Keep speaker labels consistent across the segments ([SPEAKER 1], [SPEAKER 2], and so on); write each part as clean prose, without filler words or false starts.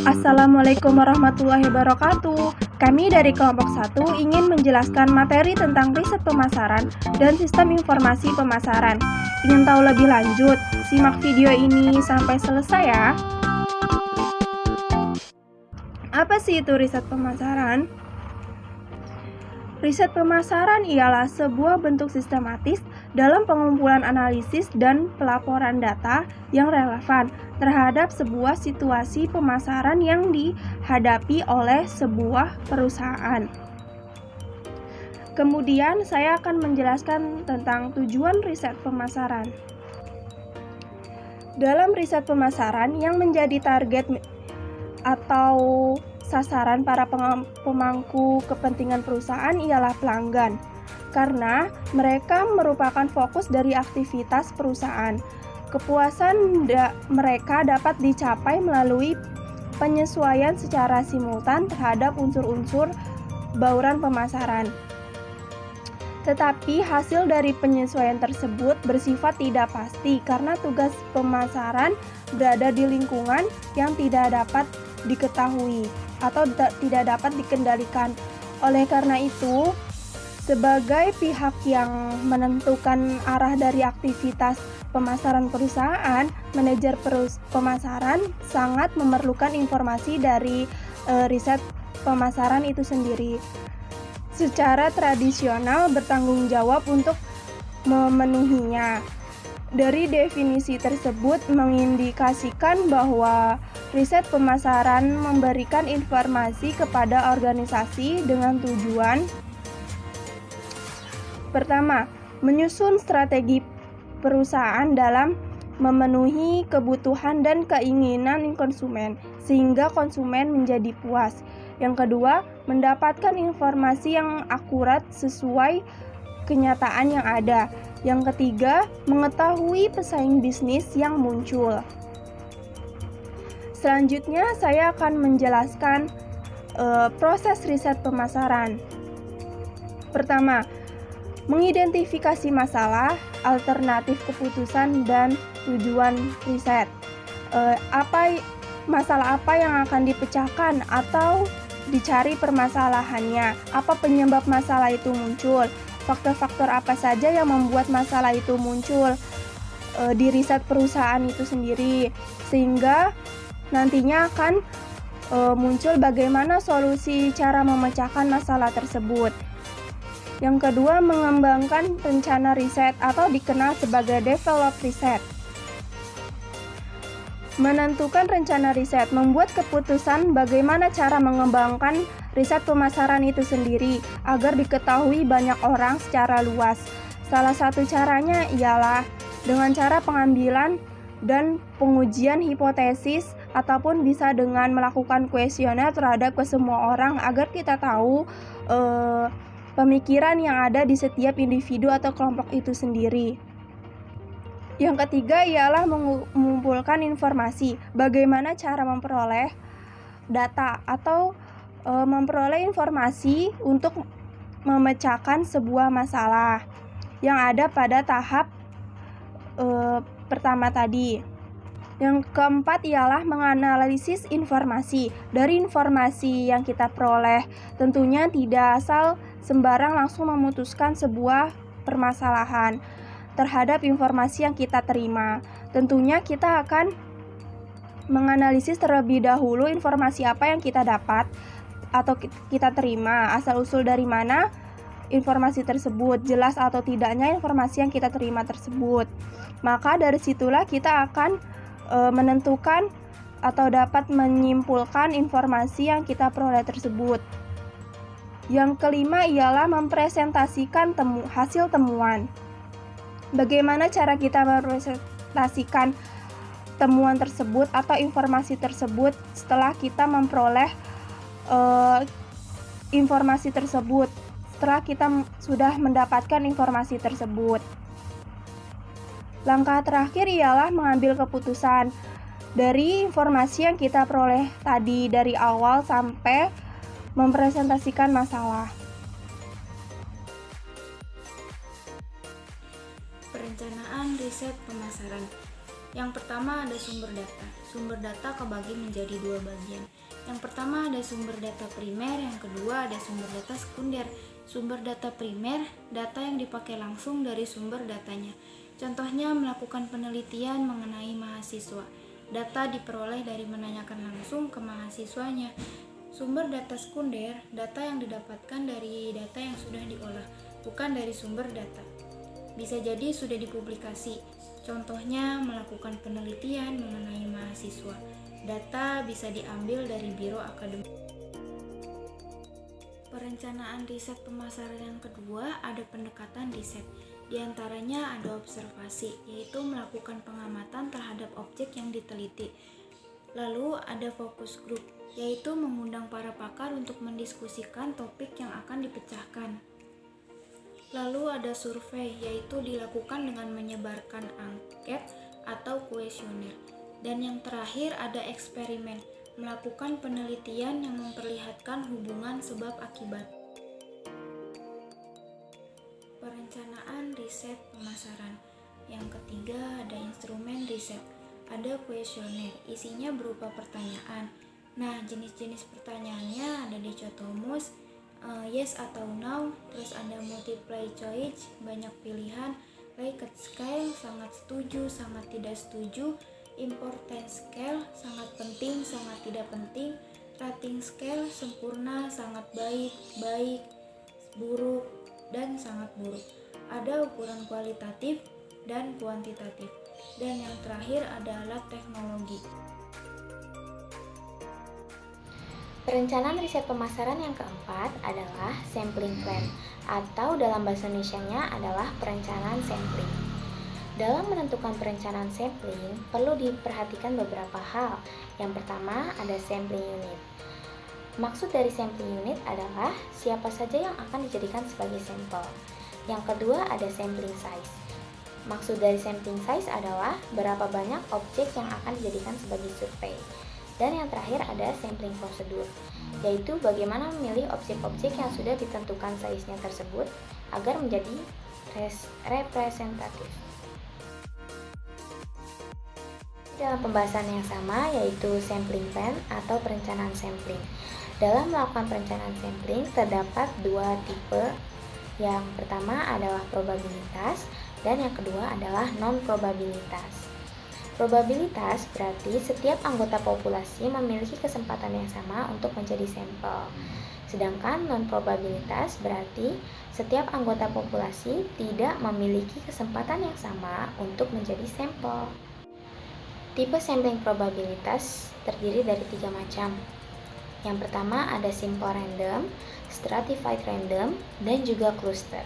[SPEAKER 1] Assalamualaikum warahmatullahi wabarakatuh. Kami dari kelompok 1 ingin menjelaskan materi tentang riset pemasaran dan sistem informasi pemasaran. Ingin tahu lebih lanjut? Simak video ini sampai selesai ya. Apa sih itu riset pemasaran? Riset pemasaran ialah sebuah bentuk sistematis dalam pengumpulan analisis dan pelaporan data yang relevan terhadap sebuah situasi pemasaran yang dihadapi oleh sebuah perusahaan. Kemudian saya akan menjelaskan tentang tujuan riset pemasaran. Dalam riset pemasaran yang menjadi target atau sasaran para pemangku kepentingan perusahaan ialah pelanggan, karena mereka merupakan fokus dari aktivitas perusahaan. Kepuasan mereka dapat dicapai melalui penyesuaian secara simultan terhadap unsur-unsur bauran pemasaran. Tetapi hasil dari penyesuaian tersebut bersifat tidak pasti karena tugas pemasaran berada di lingkungan yang tidak dapat diketahui atau tidak dapat dikendalikan. Oleh karena itu, sebagai pihak yang menentukan arah dari aktivitas pemasaran perusahaan, manajer pemasaran sangat memerlukan informasi dari riset pemasaran itu sendiri. Secara tradisional bertanggung jawab untuk memenuhinya. Dari definisi tersebut mengindikasikan bahwa riset pemasaran memberikan informasi kepada organisasi dengan tujuan: pertama, menyusun strategi perusahaan dalam memenuhi kebutuhan dan keinginan konsumen sehingga konsumen menjadi puas. Yang kedua, mendapatkan informasi yang akurat sesuai kenyataan yang ada. Yang ketiga, mengetahui pesaing bisnis yang muncul. Selanjutnya, saya akan menjelaskan proses riset pemasaran. Pertama, mengidentifikasi masalah, alternatif keputusan, dan tujuan riset. Masalah apa yang akan dipecahkan atau dicari permasalahannya? Apa penyebab masalah itu muncul? Faktor-faktor apa saja yang membuat masalah itu muncul di riset perusahaan itu sendiri, sehingga nantinya akan muncul bagaimana solusi cara memecahkan masalah tersebut. Yang kedua, mengembangkan rencana riset atau dikenal sebagai develop riset. Menentukan rencana riset, membuat keputusan bagaimana cara mengembangkan riset pemasaran itu sendiri agar diketahui banyak orang secara luas. Salah satu caranya ialah dengan cara pengambilan dan pengujian hipotesis ataupun bisa dengan melakukan kuesioner terhadap semua orang agar kita tahu pemikiran yang ada di setiap individu atau kelompok itu sendiri. Yang ketiga ialah mengumpulkan informasi. Bagaimana cara memperoleh data atau memperoleh informasi untuk memecahkan sebuah masalah yang ada pada tahap pertama tadi. Yang keempat ialah menganalisis informasi. Dari informasi yang kita peroleh, tentunya tidak asal sembarang langsung memutuskan sebuah permasalahan terhadap informasi yang kita terima. Tentunya kita akan menganalisis terlebih dahulu informasi apa yang kita dapat atau kita terima, asal-usul dari mana informasi tersebut, jelas atau tidaknya informasi yang kita terima tersebut. Maka dari situlah kita akan menentukan atau dapat menyimpulkan informasi yang kita peroleh tersebut. Yang kelima ialah mempresentasikan hasil temuan. Bagaimana cara kita mempresentasikan temuan tersebut atau informasi tersebut setelah kita memperoleh informasi tersebut, setelah kita sudah mendapatkan informasi tersebut. Langkah terakhir ialah mengambil keputusan dari informasi yang kita peroleh tadi dari awal sampai mempresentasikan masalah.
[SPEAKER 2] Perencanaan riset pemasaran. Yang pertama ada sumber data. sumber data kebagi menjadi dua bagian. Yang pertama ada sumber data primer, yang kedua ada sumber data sekunder. Sumber data primer, data yang dipakai langsung dari sumber datanya. Contohnya melakukan penelitian mengenai mahasiswa. Data diperoleh dari menanyakan langsung ke mahasiswanya. Sumber data sekunder, data yang didapatkan dari data yang sudah diolah, bukan dari sumber data. Bisa jadi sudah dipublikasi. Contohnya melakukan penelitian mengenai mahasiswa. Data bisa diambil dari biro akademik. Perencanaan riset pemasaran yang kedua ada pendekatan riset. Di antaranya ada observasi, yaitu melakukan pengamatan terhadap objek yang diteliti. Lalu ada focus group, yaitu mengundang para pakar untuk mendiskusikan topik yang akan dipecahkan. Lalu ada survei, yaitu dilakukan dengan menyebarkan angket atau kuesioner. Dan yang terakhir ada eksperimen, melakukan penelitian yang memperlihatkan hubungan sebab akibat. Perencanaan riset pemasaran. Yang ketiga ada instrumen riset. Ada kuesioner, isinya berupa pertanyaan. Nah, jenis-jenis pertanyaannya ada dichotomous, yes atau no, terus ada multiple choice, banyak pilihan, like scale, sangat setuju, sangat tidak setuju, important scale, sangat penting, sangat tidak penting, rating scale, sempurna, sangat baik, baik, buruk, dan sangat buruk. Ada ukuran kualitatif dan kuantitatif. Dan yang terakhir ada alat teknologi.
[SPEAKER 3] Perencanaan riset pemasaran yang keempat adalah sampling plan, atau dalam bahasa Indonesianya adalah perencanaan sampling. Dalam menentukan perencanaan sampling, perlu diperhatikan beberapa hal. Yang pertama ada sampling unit. Maksud dari sampling unit adalah siapa saja yang akan dijadikan sebagai sampel. Yang kedua ada sampling size. Maksud dari sampling size adalah berapa banyak objek yang akan dijadikan sebagai survei. Dan yang terakhir ada sampling prosedur, yaitu bagaimana memilih objek-objek yang sudah ditentukan size-nya tersebut agar menjadi representatif. Dalam pembahasan yang sama, yaitu sampling plan atau perencanaan sampling. Dalam melakukan perencanaan sampling terdapat dua tipe. Yang pertama adalah probabilitas dan yang kedua adalah non-probabilitas. Probabilitas berarti setiap anggota populasi memiliki kesempatan yang sama untuk menjadi sampel. Sedangkan non-probabilitas berarti setiap anggota populasi tidak memiliki kesempatan yang sama untuk menjadi sampel. Tipe sampling probabilitas terdiri dari 3 macam. Yang pertama ada simple random, stratified random, dan juga cluster.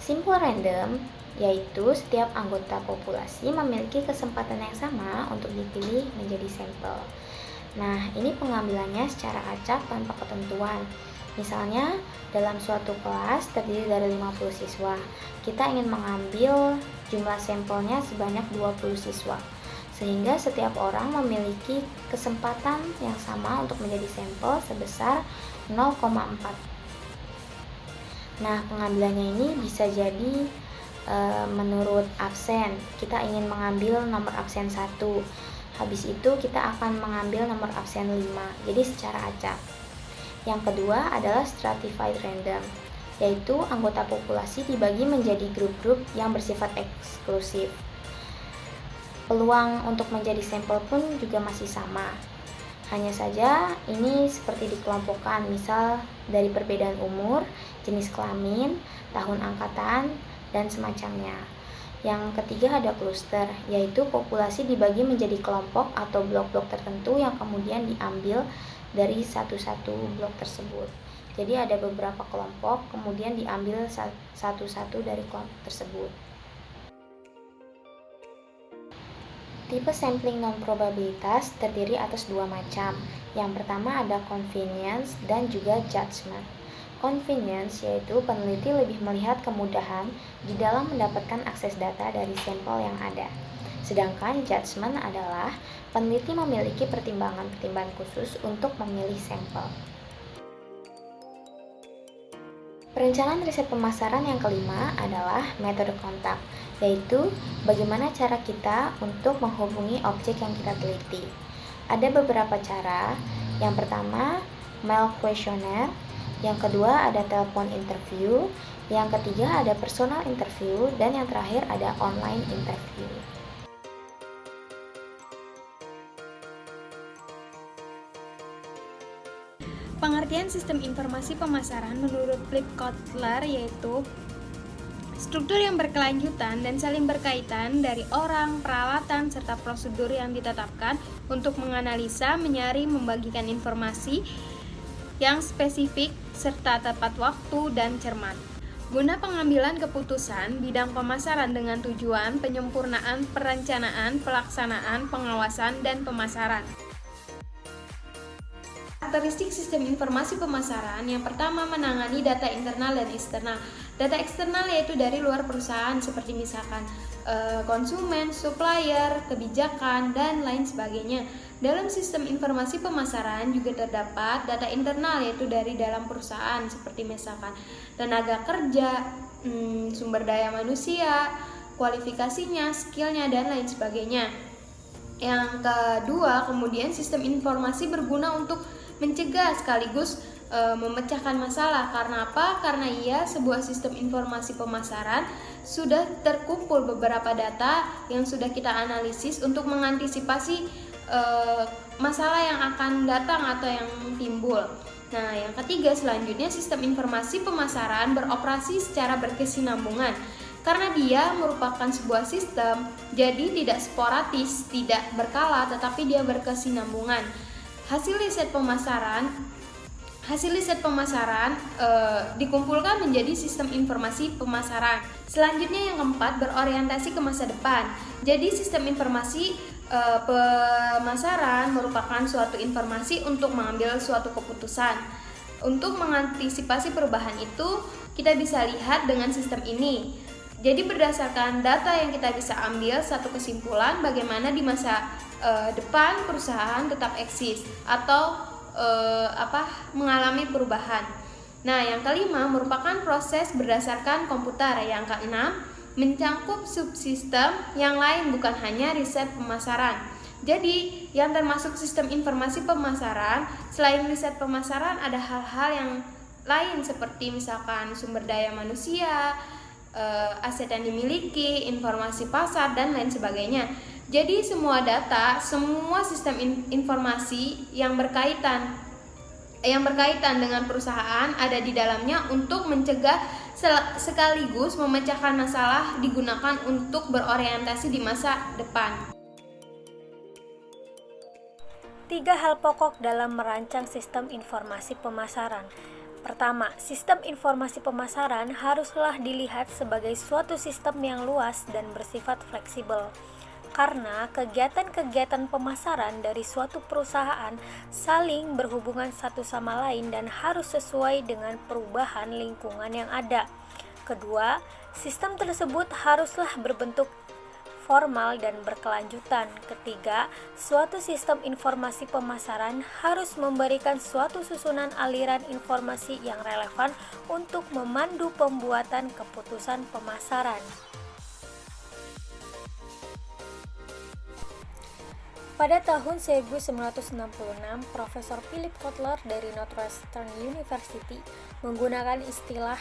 [SPEAKER 3] Simple random yaitu setiap anggota populasi memiliki kesempatan yang sama untuk dipilih menjadi sampel. Nah, ini pengambilannya secara acak tanpa ketentuan. Misalnya, dalam suatu kelas terdiri dari 50 siswa, kita ingin mengambil jumlah sampelnya sebanyak 20 siswa. Sehingga setiap orang memiliki kesempatan yang sama untuk menjadi sampel sebesar 0,4. Nah, pengambilannya ini bisa jadi menurut absen. Kita ingin mengambil nomor absen 1. Habis itu kita akan mengambil nomor absen 5. Jadi secara acak. Yang kedua adalah stratified random, yaitu anggota populasi dibagi menjadi grup-grup yang bersifat eksklusif. Peluang untuk menjadi sampel pun juga masih sama. Hanya saja ini seperti dikelompokkan, misal dari perbedaan umur, jenis kelamin, tahun angkatan, dan semacamnya. Yang ketiga ada cluster, yaitu populasi dibagi menjadi kelompok atau blok-blok tertentu yang kemudian diambil dari satu-satu blok tersebut. Jadi ada beberapa kelompok, kemudian diambil satu-satu dari kelompok tersebut. Tipe sampling non-probabilitas terdiri atas 2 macam. Yang pertama ada convenience dan juga judgment. Convenience yaitu peneliti lebih melihat kemudahan di dalam mendapatkan akses data dari sampel yang ada. Sedangkan judgment adalah peneliti memiliki pertimbangan-pertimbangan khusus untuk memilih sampel. Perencanaan riset pemasaran yang kelima adalah metode kontak. yaitu bagaimana cara kita untuk menghubungi objek yang kita teliti. Ada beberapa cara. Yang pertama, mail questionnaire. Yang kedua, ada telepon interview. Yang ketiga, ada personal interview. Dan yang terakhir, ada online interview.
[SPEAKER 4] Pengertian sistem informasi pemasaran menurut Philip Kotler yaitu struktur yang berkelanjutan dan saling berkaitan dari orang, peralatan, serta prosedur yang ditetapkan untuk menganalisa, menyaring, membagikan informasi yang spesifik serta tepat waktu dan cermat. Guna pengambilan keputusan bidang pemasaran dengan tujuan penyempurnaan perencanaan, pelaksanaan, pengawasan, dan pemasaran. Karakteristik sistem informasi pemasaran yang pertama menangani data internal dan eksternal. Data eksternal yaitu dari luar perusahaan seperti misalkan konsumen, supplier, kebijakan, dan lain sebagainya. Dalam sistem informasi pemasaran juga terdapat data internal yaitu dari dalam perusahaan seperti misalkan tenaga kerja, sumber daya manusia, kualifikasinya, skillnya, dan lain sebagainya. Yang kedua, kemudian sistem informasi berguna untuk mencegah sekaligus memecahkan masalah. Karena apa? Karena sebuah sistem informasi pemasaran sudah terkumpul beberapa data yang sudah kita analisis untuk mengantisipasi masalah yang akan datang atau yang timbul. Nah, yang ketiga selanjutnya sistem informasi pemasaran beroperasi secara berkesinambungan. Karena dia merupakan sebuah sistem, jadi tidak sporadis, tidak berkala, tetapi dia berkesinambungan. Hasil riset pemasaran dikumpulkan menjadi sistem informasi pemasaran. Selanjutnya yang keempat, berorientasi ke masa depan. Jadi sistem informasi pemasaran merupakan suatu informasi untuk mengambil suatu keputusan. Untuk mengantisipasi perubahan itu, kita bisa lihat dengan sistem ini. Jadi berdasarkan data yang kita bisa ambil satu kesimpulan bagaimana di masa depan perusahaan tetap eksis atau mengalami perubahan. Nah, yang kelima merupakan proses berdasarkan komputer. Yang keenam mencangkup subsistem yang lain bukan hanya riset pemasaran. Jadi, yang termasuk sistem informasi pemasaran, selain riset pemasaran ada hal-hal yang lain seperti misalkan sumber daya manusia, aset yang dimiliki, informasi pasar, dan lain sebagainya. Jadi semua data, semua sistem informasi yang berkaitan dengan perusahaan ada di dalamnya untuk mencegah sekaligus memecahkan masalah, digunakan untuk berorientasi di masa depan.
[SPEAKER 5] 3 hal pokok dalam merancang sistem informasi pemasaran. Pertama, sistem informasi pemasaran haruslah dilihat sebagai suatu sistem yang luas dan bersifat fleksibel. Karena kegiatan-kegiatan pemasaran dari suatu perusahaan saling berhubungan satu sama lain dan harus sesuai dengan perubahan lingkungan yang ada. Kedua, sistem tersebut haruslah berbentuk formal dan berkelanjutan. Ketiga, suatu sistem informasi pemasaran harus memberikan suatu susunan aliran informasi yang relevan untuk memandu pembuatan keputusan pemasaran. Pada tahun 1966, Profesor Philip Kotler dari Northwestern University menggunakan istilah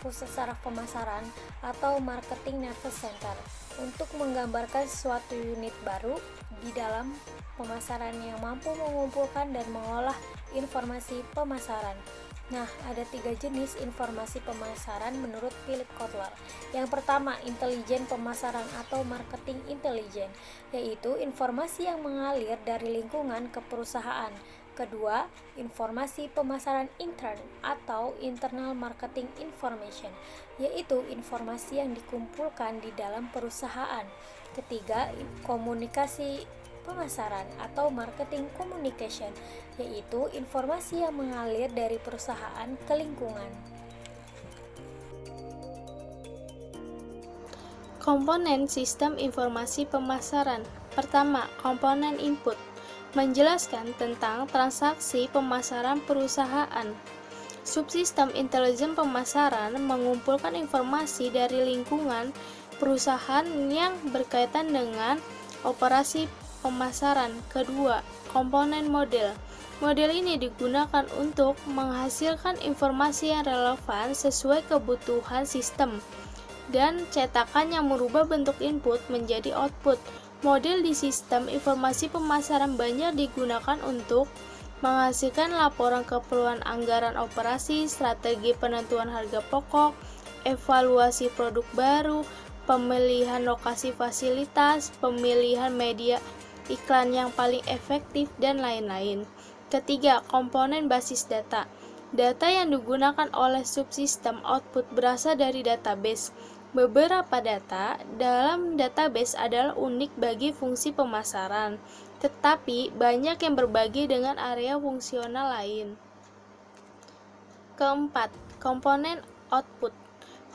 [SPEAKER 5] pusat saraf pemasaran atau marketing nervous center untuk menggambarkan suatu unit baru di dalam pemasaran yang mampu mengumpulkan dan mengolah informasi pemasaran. Nah, ada 3 jenis informasi pemasaran menurut Philip Kotler. Yang pertama, intelijen pemasaran atau marketing intelijen, yaitu informasi yang mengalir dari lingkungan ke perusahaan. Kedua, informasi pemasaran intern atau internal marketing information, yaitu informasi yang dikumpulkan di dalam perusahaan. Ketiga, komunikasi pemasaran atau marketing communication, yaitu informasi yang mengalir dari perusahaan ke lingkungan.
[SPEAKER 4] Komponen sistem informasi pemasaran. Pertama, komponen input, menjelaskan tentang transaksi pemasaran perusahaan. Subsistem intelijen pemasaran mengumpulkan informasi dari lingkungan
[SPEAKER 6] perusahaan yang berkaitan dengan operasi pemasaran. Kedua, komponen model. Model ini digunakan untuk menghasilkan informasi yang relevan sesuai kebutuhan sistem dan cetakan yang merubah bentuk input menjadi output. Model di sistem informasi pemasaran banyak digunakan untuk menghasilkan laporan keperluan anggaran operasi, strategi penentuan harga pokok, evaluasi produk baru, pemilihan lokasi fasilitas, pemilihan media iklan yang paling efektif, dan lain-lain. Ketiga, komponen basis data. Data yang digunakan oleh subsistem output berasal dari database. Beberapa data dalam database adalah unik bagi fungsi pemasaran, tetapi banyak yang berbagi dengan area fungsional lain. Keempat, komponen output.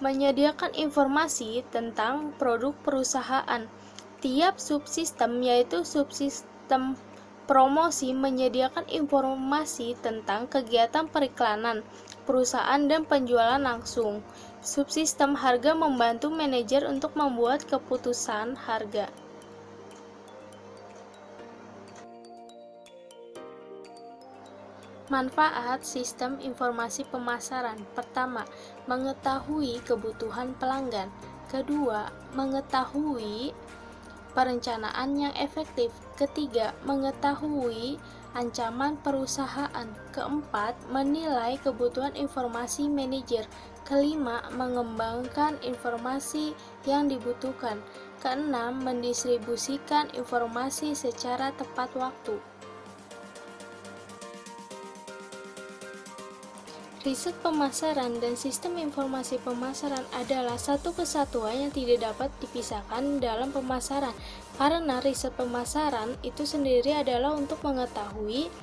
[SPEAKER 6] Menyediakan informasi tentang produk perusahaan. Tiap subsistem, yaitu subsistem promosi, menyediakan informasi tentang kegiatan periklanan perusahaan dan penjualan langsung. Subsistem harga membantu manajer untuk membuat keputusan harga. Manfaat sistem informasi pemasaran. Pertama, mengetahui kebutuhan pelanggan. Kedua, mengetahui perencanaan yang efektif. Ketiga, mengetahui ancaman perusahaan. Keempat, menilai kebutuhan informasi manajer. Kelima, mengembangkan informasi yang dibutuhkan. Keenam, mendistribusikan informasi secara tepat waktu. Riset pemasaran dan sistem informasi pemasaran adalah satu kesatuan yang tidak dapat dipisahkan dalam pemasaran, karena riset pemasaran itu sendiri adalah untuk mengetahui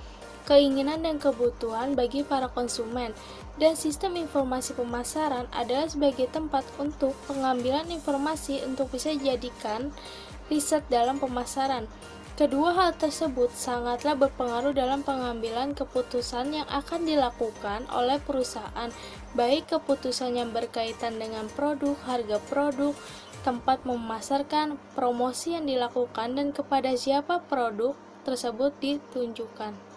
[SPEAKER 6] keinginan dan kebutuhan bagi para konsumen, dan sistem informasi pemasaran adalah sebagai tempat untuk pengambilan informasi untuk bisa dijadikan riset dalam pemasaran. Kedua hal tersebut sangatlah berpengaruh dalam pengambilan keputusan yang akan dilakukan oleh perusahaan, baik keputusan yang berkaitan dengan produk, harga produk, tempat memasarkan, promosi yang dilakukan, dan kepada siapa produk tersebut ditunjukkan.